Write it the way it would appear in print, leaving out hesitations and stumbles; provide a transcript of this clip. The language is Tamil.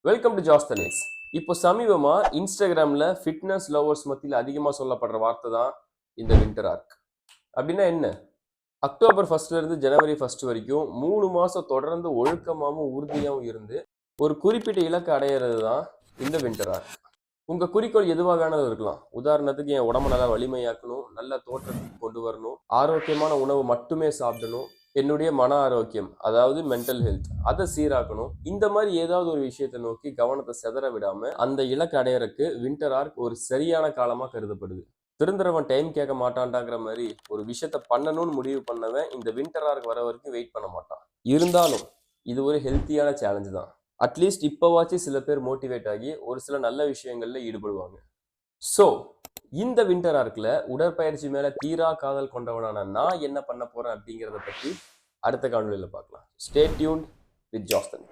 Welcome to ஜாஸ்தனிக்ஸ். இப்போ சமீபமா இன்ஸ்டாகிராம்ல ஃபிட்னஸ் லவர்ஸ் மத்தியில் அதிகமாக சொல்லப்படுற வார்த்தை தான் இந்த வின்டர் ஆர்க். அப்படின்னா என்ன? அக்டோபர் 1 இருந்து ஜனவரி 1 வரைக்கும் 3 மாசம் தொடர்ந்து ஒழுக்கமாகவும் உறுதியாகவும் இருந்து ஒரு குறிப்பிட்ட இலக்கை அடையிறது தான் இந்த வின்டர் ஆர்க். உங்க குறிக்கோள் எதுவாக வேணாலும் இருக்கலாம். உதாரணத்துக்கு என் உடம்பு நல்லா வலிமையாக்கணும், நல்ல தோற்றத்துக்கு கொண்டு வரணும், ஆரோக்கியமான உணவு மட்டுமே சாப்பிடணும், என்னுடைய மன ஆரோக்கியம் அதாவது மென்டல் ஹெல்த் அதை சீராக்கணும். இந்த மாதிரி ஏதாவது ஒரு விஷயத்தை நோக்கி கவனத்தை செதற விடாம அந்த இலக்கு அடையறதுக்கு வின்டர் ஆர்க் ஒரு சரியான காலமா கருதப்படுது. திருந்துறவன் டைம் கேட்க மாட்டான்டாங்கிற மாதிரி ஒரு விஷயத்த பண்ணணும்னு முடிவு பண்ணவன் இந்த வின்டர் ஆர்க் வர வரைக்கும் வெயிட் பண்ண மாட்டான். இருந்தாலும் இது ஒரு ஹெல்த்தியான சேலஞ்சு தான். அட்லீஸ்ட் இப்போவாச்சும் சில பேர் மோட்டிவேட் ஆகி ஒரு சில நல்ல விஷயங்கள்ல ஈடுபடுவாங்க. ஸோ இந்த வின்டர் ஆர்க்கில் உடற்பயிற்சி மேலே தீரா காதல் கொண்டவனான நான் என்ன பண்ண போகிறேன் அப்படிங்கிறத பற்றி அடுத்த காணொலியில் பார்க்கலாம். Stay tuned with ஜாஸ்தன்.